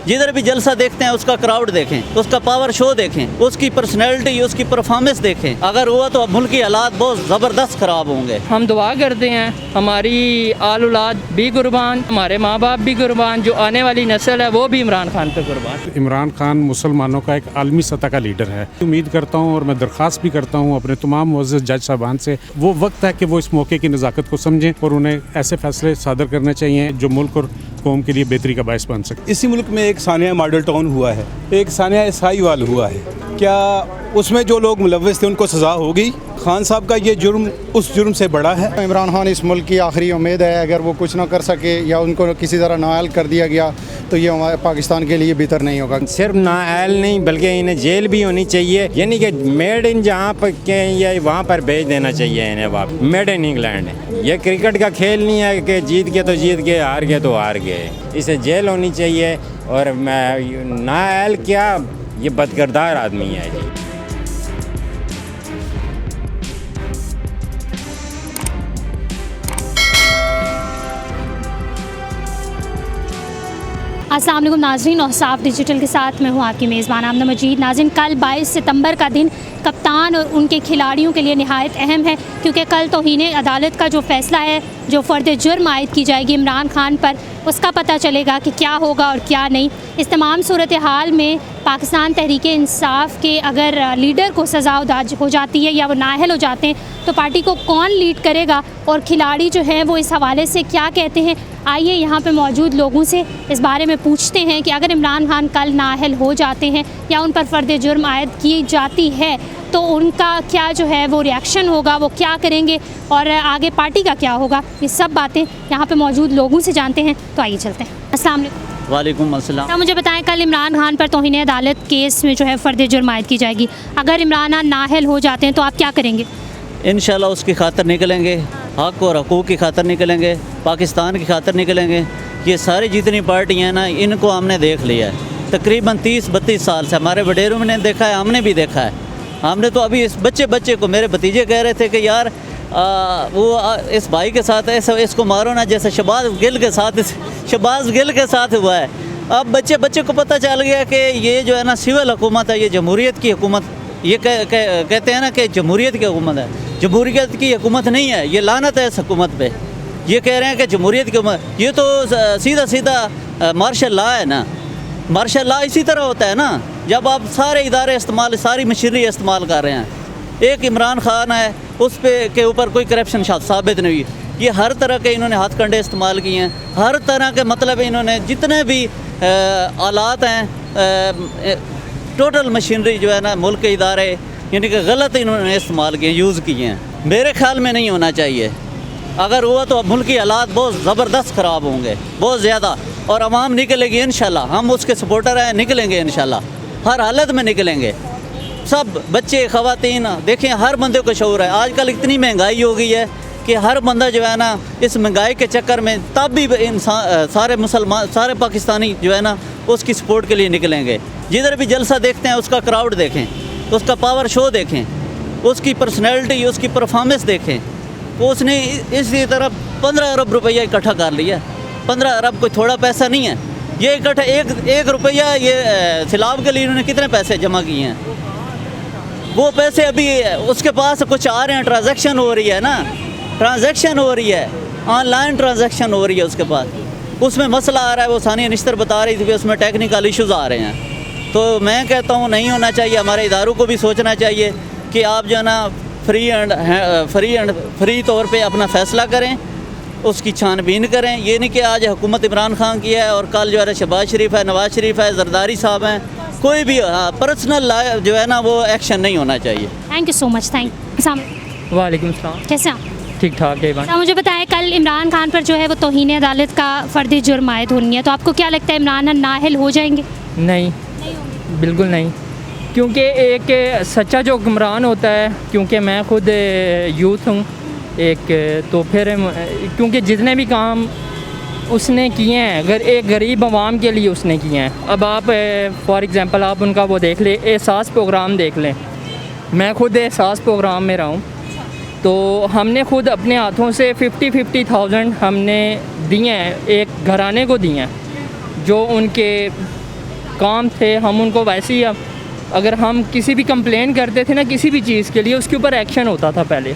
जिधर भी जलसा देखते हैं उसका क्राउड देखें, उसका पावर शो देखें, उसकी पर्सनैलिटी, उसकी परफॉर्मेंस देखें। अगर हुआ तो मुल्क की हालात बहुत ज़बरदस्त ख़राब होंगे। हम दुआ करते हैं हमारी आल औलाद भी कुर्बान, हमारे माँ बाप भी कुर्बान, जो आने वाली नस्ल है वो भी इमरान खान पे कुर्बान। इमरान खान मुसलमानों का एक आलमी सतह का लीडर है। उम्मीद करता हूँ और मैं दरख्वास्त भी करता हूँ अपने तमाम मुअज़्ज़ज़ जज साहबान से, वो वक्त है कि वो इस मौके की नज़ाकत को समझें और उन्हें ऐसे फैसले सादर करने चाहिए जो मुल्क और कौम के लिए बेहतरी का बायस बन सके। इसी मुल्क में एक सानिया मॉडल टाउन हुआ है, एक सानिया ईसाईवाल हुआ है। क्या उसमें जो लोग मुलव्विस थे उनको सज़ा होगी? खान साहब का ये जुर्म उस जुर्म से बड़ा है। इमरान खान इस मुल्क की आखिरी उम्मीद है। अगर वो कुछ ना कर सके या उनको किसी तरह नाअहल कर दिया गया तो ये हमारे पाकिस्तान के लिए बेहतर नहीं होगा। सिर्फ नाअहल नहीं बल्कि इन्हें जेल भी होनी चाहिए, यानी कि मेड इन जहाँ पर के या वहाँ पर भेज देना चाहिए इन्हें वापस। मेड इन इंग्लैंड है। ये क्रिकेट का खेल नहीं है कि जीत गए तो जीत गए, हार गए तो हार गए। इसे जेल होनी चाहिए। और नाअहल क्या, ये बदकिरदार आदमी है जी। अस्सलाम वालेकुम नाज़रीन, और साफ डिजिटल के साथ मैं हूँ आपकी मेज़बान आमना मजीद। नाज़रीन, कल 22 सितंबर का दिन कप्तान और उनके खिलाड़ियों के लिए नहायत अहम है, क्योंकि कल तौहीन अदालत का जो फ़ैसला है, जो फ़र्द जुर्म आयद की जाएगी इमरान खान पर, उसका पता चलेगा कि क्या होगा और क्या नहीं। इस तमाम सूरत हाल में पाकिस्तान तहरीक इंसाफ के अगर लीडर को सज़ा हो जाती है या वो नाअहल हो जाते हैं तो पार्टी को कौन लीड करेगा और खिलाड़ी जो हैं वो इस हवाले से क्या कहते हैं। आइए यहाँ पे मौजूद लोगों से इस बारे में पूछते हैं कि अगर इमरान खान कल नाअहल हो जाते हैं या उन पर फ़र्द जुर्म आयद की जाती है तो उनका क्या जो है वो रिएक्शन होगा, वो क्या करेंगे और आगे पार्टी का क्या होगा। ये सब बातें यहाँ पे मौजूद लोगों से जानते हैं। तो आइए चलते हैं। अस्सलाम वालेकुम। वालेकुम अस्सलाम। तो मुझे बताएं, कल इमरान खान पर तौहीन अदालत केस में जो है फ़र्द जुर्म आयद की जाएगी। अगर इमरान खान नाअहल हो जाते हैं तो आप क्या करेंगे? इंशाल्लाह उसकी खातर निकलेंगे, हक़ और हकूक़ की खातर निकलेंगे, पाकिस्तान की खातर निकलेंगे। ये सारी जितनी पार्टियाँ हैं ना, इनको हमने देख लिया है तकरीबन 30-32 साल से। हमारे वडेरों ने देखा है, हमने भी देखा है। हमने तो अभी इस बच्चे को, मेरे भतीजे कह रहे थे कि यार इस भाई के साथ ऐसा इसको मारो ना, जैसे शहबाज गिल के साथ हुआ है। अब बच्चे को पता चल गया कि ये जो है ना सिविल हुकूमत है, ये जमहूरियत की हुकूमत, ये कहते हैं ना कि जमहूरियत की हुकूमत है। जमहूरियत की हुकूमत नहीं है, ये लानत है इस हुकूमत पे। ये कह रहे हैं कि जमहूरियत की हुकूमत, ये तो सीधा मार्शल लॉ है ना। मार्शल लॉ इसी तरह होता है ना, जब आप सारे इदारे इस्तेमाल, सारी मशीनरी इस्तेमाल कर रहे हैं। एक इमरान खान है, उस पे के ऊपर कोई करप्शन साबित नहीं हुई। ये हर तरह के इन्होंने हाथ कंडे इस्तेमाल किए हैं, हर तरह के मतलब इन्होंने जितने भी आलात हैं, टोटल मशीनरी जो है ना, मुल्क के इदारे यानी कि गलत इन्होंने इस्तेमाल किए, यूज़ किए हैं। मेरे ख्याल में नहीं होना चाहिए। अगर हुआ तो मुल्क की हालात बहुत ज़बरदस्त ख़राब होंगे, बहुत ज़्यादा। और अवाम निकलेगी इंशाल्लाह, हम उसके सपोर्टर हैं, निकलेंगे इंशाल्लाह, हर हालत में निकलेंगे। सब बच्चे, ख़वातीन, देखें हर बंदे को शऊर है। आजकल इतनी महंगाई हो गई है कि हर बंदा जो है ना इस महंगाई के चक्कर में, तब भी इंसान, सारे मुसलमान, सारे पाकिस्तानी जो है ना उसकी सपोर्ट के लिए निकलेंगे। जिधर भी जलसा देखते हैं उसका क्राउड देखें, उसका पावर शो देखें, उसकी पर्सनैलिटी, उसकी परफॉर्मेंस देखें। तो उसने इसी तरह 15 अरब रुपया इकट्ठा कर लिया। 15 अरब कोई थोड़ा पैसा नहीं है। ये इकट्ठा एक रुपया ये सिलाब के लिए इन्होंने कितने पैसे जमा किए हैं। वो पैसे अभी उसके पास कुछ आ रहे हैं, ट्रांजैक्शन हो रही है ना, ट्रांजैक्शन हो रही है, ऑनलाइन ट्रांजैक्शन हो रही है उसके पास। उसमें मसला आ रहा है, वो सानिया निश्तर बता रही थी कि उसमें टेक्निकल इश्यूज़ आ रहे हैं। तो मैं कहता हूँ नहीं होना चाहिए। हमारे इदारों को भी सोचना चाहिए कि आप जो है ना फ्री तौर पे अपना फ़ैसला करें, उसकी छानबीन करें। ये नहीं कि आज हुकूमत इमरान खान की है और कल जो है शहबाज शरीफ है, नवाज़ शरीफ है, जरदारी साहब हैं, कोई भी पर्सनल जो है ना वो एक्शन नहीं होना चाहिए। Thank you so much. Thank. वालेकुम सलाम। कैसे हैं? ठीक ठाक है। तो मुझे बताएं, कल इमरान खान पर जो है वो तौहीन अदालत का फ़र्द जुर्म आयद होनी है, तो आपको क्या लगता है इमरान खान नाअहल हो जाएंगे? नहीं, बिल्कुल नहीं। क्योंकि एक सच्चा जो हुक्मरान होता है, क्योंकि मैं खुद यूथ हूँ एक, तो फिर क्योंकि जितने भी काम उसने किए हैं, अगर एक गरीब आवाम के लिए उसने किए हैं। अब आप फॉर एग्ज़ाम्पल आप उनका वो देख लें, एहसास प्रोग्राम देख लें। मैं खुद एहसास प्रोग्राम में रहा हूँ, तो हमने खुद अपने हाथों से 50,000 हमने दिए हैं, एक घराने को दिए हैं, जो उनके काम थे हम उनको वैसे ही अगर हम किसी भी कंप्लेन करते थे ना किसी भी चीज़ के लिए उसके ऊपर एक्शन होता था पहले,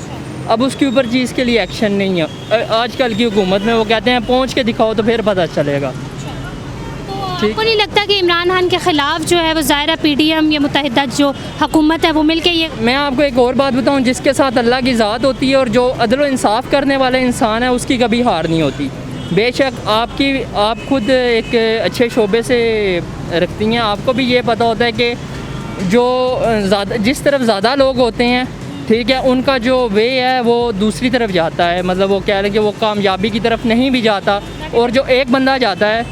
अब उसके ऊपर चीज़ के लिए एक्शन नहीं है। आजकल की हुकूमत में वो कहते हैं पहुंच के दिखाओ तो फिर पता चलेगा। तो आपको नहीं लगता कि इमरान खान के ख़िलाफ़ जो है वो ज़ाहिर PDM या मुत्तहिदा जो हुकूमत है वो मिल के ये मैं आपको एक और बात बताऊं, जिसके साथ अल्लाह की ज़ात होती है और जो अदल व इंसाफ करने वाला इंसान है उसकी कभी हार नहीं होती। बेशक आप खुद एक अच्छे शोबे से रखती हैं, आपको भी ये पता होता है कि जो ज़्यादा जिस तरफ ज़्यादा लोग होते हैं, ठीक है, उनका जो वे है वो दूसरी तरफ जाता है, मतलब वो कह रहे हैं कि वो कामयाबी की तरफ नहीं भी जाता, और जो एक बंदा जाता है,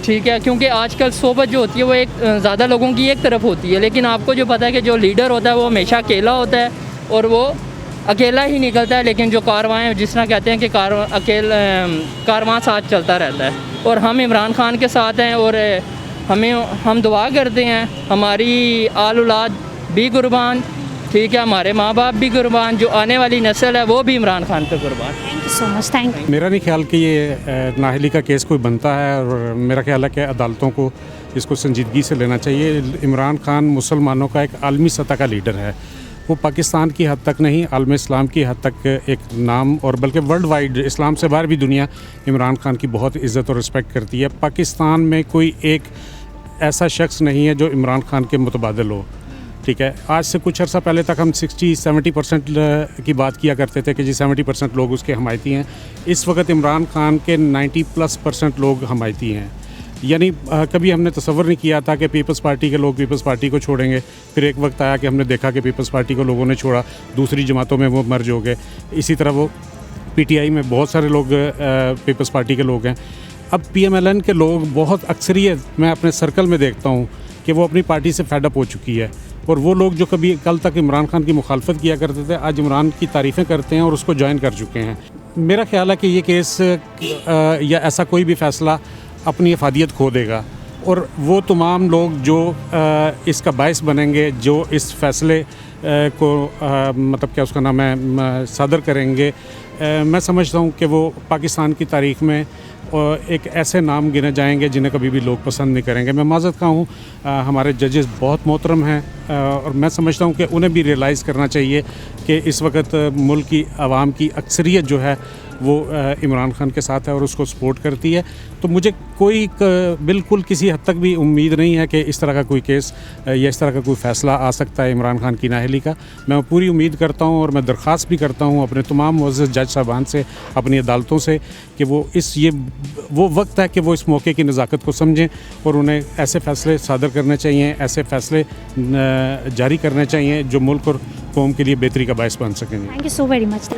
ठीक है, क्योंकि आजकल सोबत जो होती है वो एक ज़्यादा लोगों की एक तरफ होती है, लेकिन आपको जो पता है कि जो लीडर होता है वो हमेशा अकेला होता है और वो अकेला ही निकलता है, लेकिन जो कारवां जिस तरह कहते हैं कि कारवां साथ चलता रहता है। और हम इमरान खान के साथ हैं और हम दुआ करते हैं हमारी आल औलाद भी कुर्बान, ठीक है, हमारे माँ बाप भी कुर्बान, जो आने वाली नस्ल है वो भी इमरान खान पे कुर्बान। Thank you so much, thank you. मेरा नहीं ख्याल कि ये नाअहली का केस कोई बनता है, और मेरा ख्याल है कि अदालतों को इसको संजीदगी से लेना चाहिए। इमरान खान मुसलमानों का एक आलमी सतह का लीडर है, वो पाकिस्तान की हद तक नहीं आलम इस्लाम की हद तक एक नाम, और बल्कि वर्ल्ड वाइड इस्लाम से बाहर भी दुनिया इमरान खान की बहुत इज़्ज़त और रिस्पेक्ट करती है। पाकिस्तान में कोई एक ऐसा शख्स नहीं है जो इमरान खान के मुतबादिल हो, ठीक है। आज से कुछ अर्सा पहले तक हम 60-70% की बात किया करते थे कि जी 70% लोग उसके हमायती हैं। इस वक्त इमरान खान के 90+% लोग हमायती हैं। यानी कभी हमने तसव्वुर नहीं किया था कि पीपल्स पार्टी के लोग पीपल्स पार्टी को छोड़ेंगे, फिर एक वक्त आया कि हमने देखा कि पीपल्स पार्टी को लोगों ने छोड़ा, दूसरी जमातों में वो मर्ज हो गए। इसी तरह वो PTI में बहुत सारे लोग पीपल्स पार्टी के लोग हैं। अब PMLN के लोग बहुत अक्सरियत मैं अपने सर्कल में देखता हूँ कि वो अपनी पार्टी से फेडअप हो चुकी है, और वो लोग जो कभी कल तक इमरान खान की मुखालफत किया करते थे आज इमरान की तारीफ़ें करते हैं और उसको ज्वाइन कर चुके हैं। मेरा ख्याल है कि ये केस या ऐसा कोई भी फ़ैसला अपनी अफादियत खो देगा, और वो तमाम लोग जो इसका बायस बनेंगे, जो इस फ़ैसले को मतलब क्या उसका नाम है सदर करेंगे, मैं समझता हूँ कि वो पाकिस्तान की तारीख़ में एक ऐसे नाम गिने जाएंगे जिन्हें कभी भी लोग पसंद नहीं करेंगे। मैं माज़रत का हूँ, हमारे जजेस बहुत मोहतरम हैं, और मैं समझता हूँ कि उन्हें भी रियलाइज़ करना चाहिए कि इस वक्त मुल्क की आवाम की अक्सरियत जो है वो इमरान खान के साथ है और उसको सपोर्ट करती है। तो मुझे कोई बिल्कुल किसी हद तक भी उम्मीद नहीं है कि इस तरह का कोई केस या इस तरह का कोई फ़ैसला आ सकता है इमरान खान की नाअहली का। मैं पूरी उम्मीद करता हूँ और मैं दरख्वास्त भी करता हूँ अपने तमाम मुअज़्ज़ज़ जज साहबान से, अपनी अदालतों से, कि वो वक्त है कि वो इस मौके की नज़ाकत को समझें और उन्हें ऐसे फ़ैसले सादर करने चाहिए, ऐसे फ़ैसले जारी करने चाहिए जो मुल्क और कौम के लिए बेहतरी का बायस बन सकेंगे। Thank you so very much.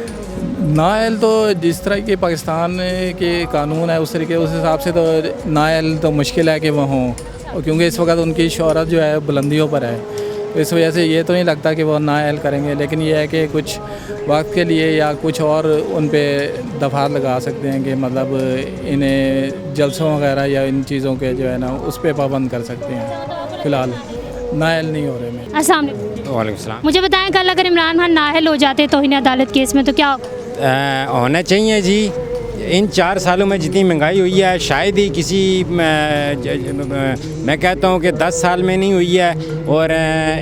नाअहल तो जिस तरह के पाकिस्तान के कानून है उस तरीके उस हिसाब से तो नाअहल तो मुश्किल है कि वो हों, और क्योंकि इस वक्त उनकी शोहरत जो है बुलंदियों पर है, तो इस वजह से ये तो नहीं लगता कि वो नाअहल करेंगे। लेकिन ये है कि कुछ वक्त के लिए या कुछ और उन पे दफ़ात लगा सकते हैं कि मतलब इन्हें जलसों वगैरह या इन चीज़ों के जो है ना उस पर पाबंद कर सकते हैं। फ़िलहाल नाअहल नहीं हो रहे हैं। अस्सलाम वालेकुम। मुझे बताएं, कल अगर इमरान खान नाअहल हो जाते तौहीन अदालत केस में तो क्या होना चाहिए जी। इन 4 सालों में जितनी महंगाई हुई है शायद ही किसी मैं कहता हूँ कि 10 साल में नहीं हुई है, और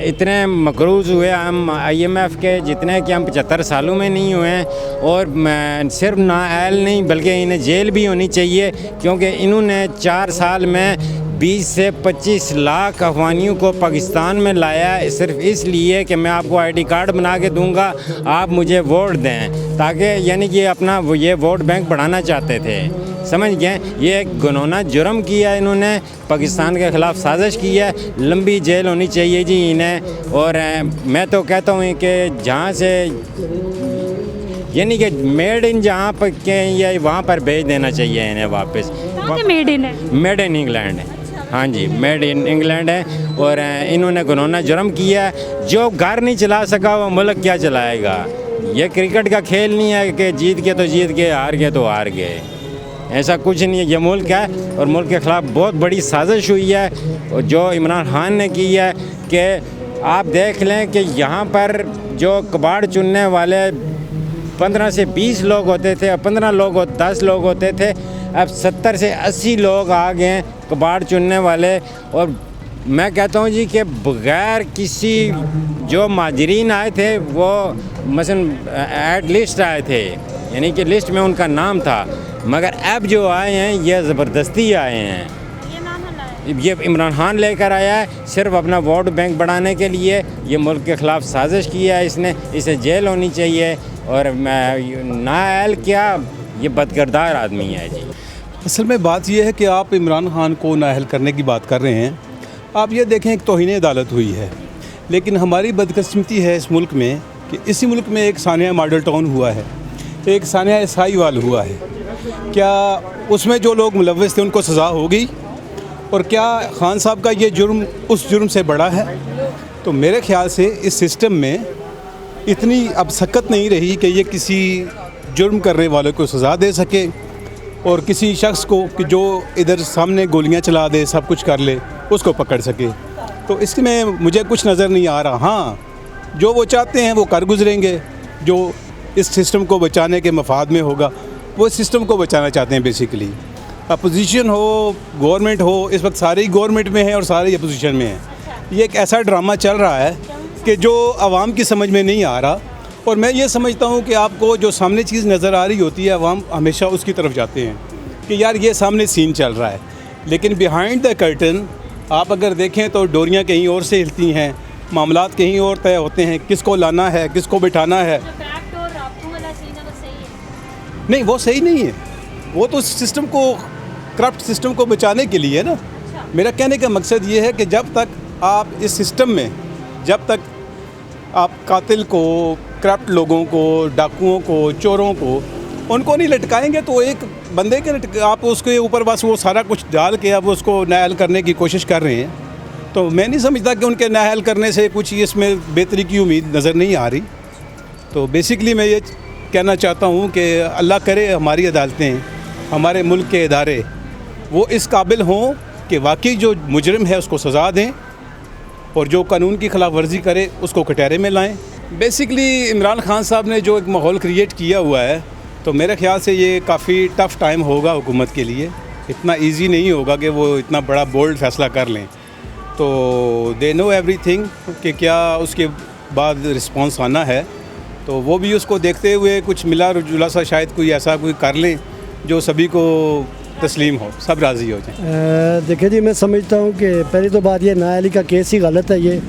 इतने मकरूज़ हुए हम IMF के जितने कि हम 75 सालों में नहीं हुए हैं। और सिर्फ नाअहल नहीं बल्कि इन्हें जेल भी होनी चाहिए, क्योंकि इन्होंने 4 साल में 20 से 25 लाख अफगानियों को पाकिस्तान में लाया, सिर्फ इसलिए कि मैं आपको ID कार्ड बना के दूंगा, आप मुझे वोट दें, ताकि यानी कि अपना वो ये वोट बैंक बढ़ाना चाहते थे। समझ गए? ये एक गुनाह जुर्म किया इन्होंने, पाकिस्तान के ख़िलाफ़ साजिश की है, लंबी जेल होनी चाहिए जी इन्हें। और मैं तो कहता हूँ कि जहाँ से यानी कि मेड इन जहाँ पर के या वहाँ पर भेज देना चाहिए इन्हें वापस। मेड इन है? मेड इन इंग्लैंड है, हाँ जी, मेड इन इंग्लैंड है। और इन्होंने गुनाह जुर्म किया, जो घर नहीं चला सका वो मुल्क क्या चलाएगा। ये क्रिकेट का खेल नहीं है कि जीत के तो जीत गए, हार गए तो हार गए, ऐसा कुछ नहीं है। ये मुल्क है और मुल्क के ख़िलाफ़ बहुत बड़ी साजिश हुई है और जो इमरान खान ने की है कि आप देख लें कि यहाँ पर जो कबाड़ चुनने वाले 15 से 20 लोग होते थे, 15 लोग 10 लोग होते थे, अब 70 से 80 लोग आ गए कबाड़ चुनने वाले। और मैं कहता हूँ जी कि बग़ैर किसी जो माजरीन आए थे वो मसलन एट लिस्ट आए थे, यानी कि लिस्ट में उनका नाम था, मगर अब जो आए हैं ये ज़बरदस्ती आए हैं। ये इमरान खान लेकर आया है सिर्फ अपना वोट बैंक बढ़ाने के लिए। ये मुल्क के ख़िलाफ़ साजिश की है इसने, इसे जेल होनी चाहिए। और नाअहल क्या, ये बदकिरदार आदमी है जी। असल में बात यह है कि आप इमरान खान को नाअहल करने की बात कर रहे हैं। आप ये देखें एक तौहीन अदालत हुई है, लेकिन हमारी बदकिस्मती है इस मुल्क में कि इसी मुल्क में एक सानिया मॉडल टाउन हुआ है, एक सानिया ईसाईवाल हुआ है। क्या उसमें जो लोग मुलव्वस थे उनको सज़ा हो गई? और क्या खान साहब का ये जुर्म उस जुर्म से बड़ा है? तो मेरे ख़्याल से इस सिस्टम में इतनी अब सख्त नहीं रही कि ये किसी जुर्म करने वाले को सज़ा दे सके और किसी शख्स को कि जो इधर सामने गोलियां चला दे, सब कुछ कर ले, उसको पकड़ सके। तो इसमें मुझे कुछ नज़र नहीं आ रहा। हाँ, जो वो चाहते हैं वो कर गुजरेंगे, जो इस सिस्टम को बचाने के मफाद में होगा वो सिस्टम को बचाना चाहते हैं बेसिकली। अपोजिशन हो, गवर्नमेंट हो, इस वक्त सारे ही गवर्नमेंट में है और सारे ही अपोजिशन में है। ये एक ऐसा ड्रामा चल रहा है कि जो आवाम की समझ में नहीं आ रहा। और मैं ये समझता हूँ कि आपको जो सामने चीज़ नज़र आ रही होती है, आवाम हमेशा उसकी तरफ जाते हैं कि यार ये सामने सीन चल रहा है, लेकिन बिहाइंड द कर्टन आप अगर देखें तो डोरियाँ कहीं और से हिलती हैं, मामलात कहीं और तय होते हैं, किसको लाना है, किसको बिठाना है। नहीं, वो सही नहीं है। वो तो सिस्टम को, करप्ट सिस्टम को बचाने के लिए है ना। मेरा कहने का मकसद ये है कि जब तक आप इस सिस्टम में, जब तक आप कातिल को, करप्ट लोगों को, डाकुओं को, चोरों को, उनको नहीं लटकाएंगे तो एक बंदे के आप उसके ऊपर बस वो सारा कुछ डाल के अब उसको नाअहल करने की कोशिश कर रहे हैं। तो मैं नहीं समझता कि उनके नाअहल करने से कुछ इसमें बेहतरी की उम्मीद नज़र नहीं आ रही। तो बेसिकली मैं ये कहना चाहता हूँ कि अल्लाह करे हमारी अदालतें, हमारे मुल्क के इदारे वो इस काबिल हों कि वाकई जो मुजरिम है उसको सज़ा दें और जो कानून की खिलाफ वर्जी करे उसको कटहरे में लाएं। बेसिकली इमरान खान साहब ने जो एक माहौल क्रिएट किया हुआ है, तो मेरे ख़्याल से ये काफ़ी टफ़ टाइम होगा हुकूमत के लिए। इतना इजी नहीं होगा कि वो इतना बड़ा बोल्ड फैसला कर लें। तो दे नो एवरीथिंग कि क्या उसके बाद रिस्पॉन्स आना है, तो वो भी उसको देखते हुए कुछ मिला जुला सा शायद कोई ऐसा कोई कर लें जो सभी को तस्लीम हो, सब राज़ी हो जाए। देखिए जी, मैं समझता हूँ कि पहली तो बात ये नाअहली का केस ही गलत है। ये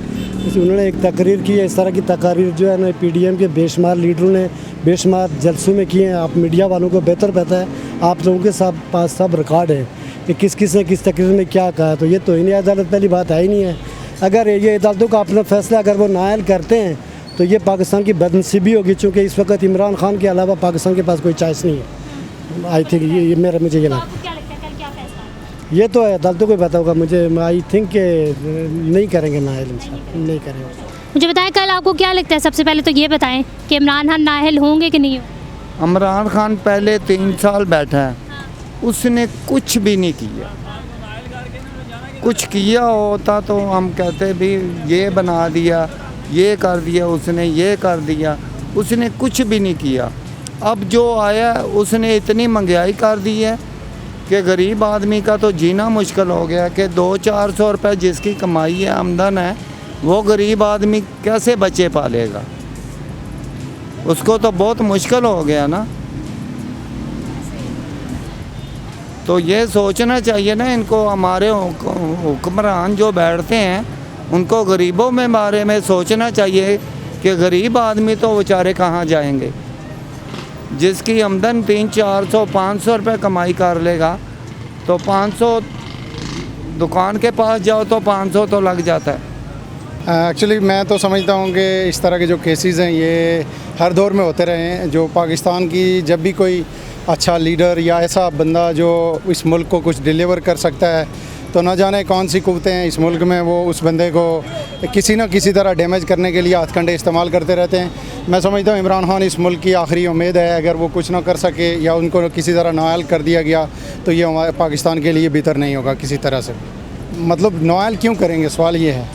उन्होंने एक तकरीर की है, इस तरह की तकारीर जो है ना PDM के बेशुमार लीडरों ने बेशुमार जलसों में किए हैं। आप मीडिया वालों को बेहतर पता है, आप लोगों के पास सब रिकॉर्ड है कि किस किस ने किस तकरीर में क्या कहा। तो ये तौहीन अदालत पहली बात है ही नहीं है। अगर ये अदालतों का अपना फैसला अगर वो नाअहल करते हैं तो ये पाकिस्तान की बदनसीबी होगी, चूँकि इस वक्त इमरान खान के अलावा पाकिस्तान के पास कोई चॉइस नहीं है। आई थिंक ये मेरा मुझे ये लगता है, ये तो अदालतों को पता होगा। मुझे आई थिंक नहीं करेंगे नाअहल, इंशाल्लाह नहीं करेंगे। मुझे बताएं कल आपको क्या लगता है, सबसे पहले तो ये बताएं कि इमरान खान नाअहल होंगे कि नहीं होंगे? इमरान खान पहले 3 साल बैठा है, उसने कुछ भी नहीं किया। कुछ किया होता तो हम कहते भी ये बना दिया, ये कर दिया, उसने ये कर दिया। उसने कुछ भी नहीं किया। अब जो आया उसने इतनी महंगाई कर दी है कि गरीब आदमी का तो जीना मुश्किल हो गया कि 200-400 रुपये जिसकी कमाई है, आमदन है, वो गरीब आदमी कैसे बच्चे पालेगा? उसको तो बहुत मुश्किल हो गया ना। तो ये सोचना चाहिए ना इनको, हमारे हुक्मरान जो बैठते हैं उनको गरीबों में बारे में सोचना चाहिए कि गरीब आदमी तो बेचारे कहाँ जाएंगे। जिसकी आमदन 300-400-500 रुपये कमाई कर लेगा तो 500 दुकान के पास जाओ तो 500 तो लग जाता है। एक्चुअली मैं तो समझता हूँ कि इस तरह के जो केसेस हैं ये हर दौर में होते रहे हैं। जो पाकिस्तान की जब भी कोई अच्छा लीडर या ऐसा बंदा जो इस मुल्क को कुछ डिलीवर कर सकता है, तो न जाने कौन सी कुव्वतें हैं इस मुल्क में, वो उस बंदे को किसी न किसी तरह डैमेज करने के लिए हथकंडे इस्तेमाल करते रहते हैं। मैं समझता हूँ इमरान खान इस मुल्क की आखिरी उम्मीद है। अगर वो कुछ ना कर सके या उनको किसी तरह नाअहल कर दिया गया तो ये हमारे पाकिस्तान के लिए बेहतर नहीं होगा किसी तरह से। मतलब नाअहल क्यों करेंगे, सवाल ये है,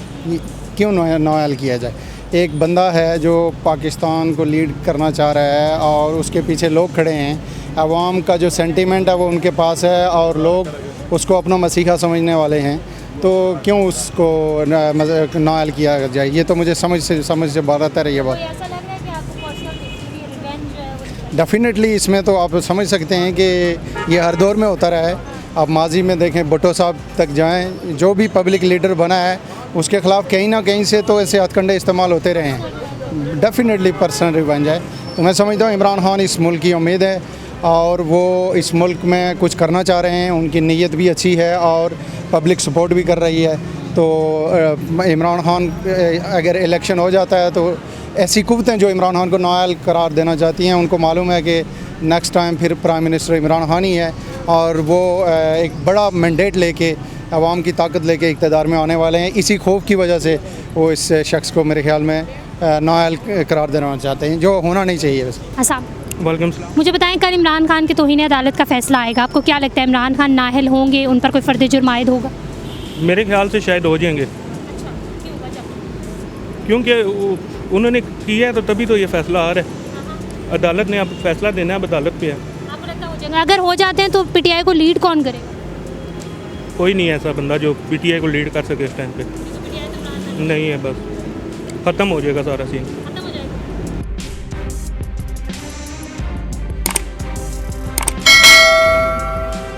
क्यों नाअहल किया जाए? एक बंदा है जो पाकिस्तान को लीड करना चाह रहा है और उसके पीछे लोग खड़े हैं, आवाम का जो सेंटीमेंट है वो उनके पास है और लोग उसको अपना मसीहा समझने वाले हैं। तो क्यों उसको नाअहल किया जाए? ये तो मुझे समझ से बाहर आता है ये बात। ऐसा लग रहा है कि आपको पर्सनल रिवेंज जो है वो डेफिनेटली इसमें तो आप समझ सकते हैं कि ये हर दौर में होता रहा है। आप माजी में देखें, भुट्टो साहब तक जाएं, जो भी पब्लिक लीडर बना है उसके ख़िलाफ़ कहीं ना कहीं से तो ऐसे हथकंडे इस्तेमाल होते रहे हैं। डेफिनेटली पर्सनल रिवेंज है। तो मैं समझता हूँ इमरान खान इस मुल्क की उम्मीद है और वो इस मुल्क में कुछ करना चाह रहे हैं। उनकी नीयत भी अच्छी है और पब्लिक सपोर्ट भी कर रही है। तो इमरान खान अगर इलेक्शन हो जाता है तो ऐसी कुव्वतें जो इमरान खान को नाअहल करार देना चाहती हैं, उनको मालूम है कि नेक्स्ट टाइम फिर प्राइम मिनिस्टर इमरान खान ही है और वो एक बड़ा मैंडेट लेके, आवाम की ताकत लेके इक़्तिदार में आने वाले हैं। इसी खौफ की वजह से वो इस शख्स को मेरे ख्याल में नाअहल करार देना चाहते हैं, जो होना नहीं चाहिए। वालेकुम सलाम। मुझे बताएं, कल इमरान खान के तौहीन अदालत का फैसला आएगा, आपको क्या लगता है इमरान खान नाअहल होंगे, उन पर कोई फ़र्द जुर्म आयद होगा? मेरे ख्याल से शायद हो जाएंगे। क्योंकि उन्होंने किया है तो तभी तो ये फैसला आ रहा है। अदालत ने अब फैसला देना है, अब अदालत पे है। आपको लगता है हो जाएगा? अगर हो जाते हैं तो पीटीआई को लीड कौन करेगा? कोई नहीं है ऐसा बंदा जो पीटीआई को लीड कर सके इस टाइम पे। नहीं है, बस ख़त्म हो जाएगा सारा सीन।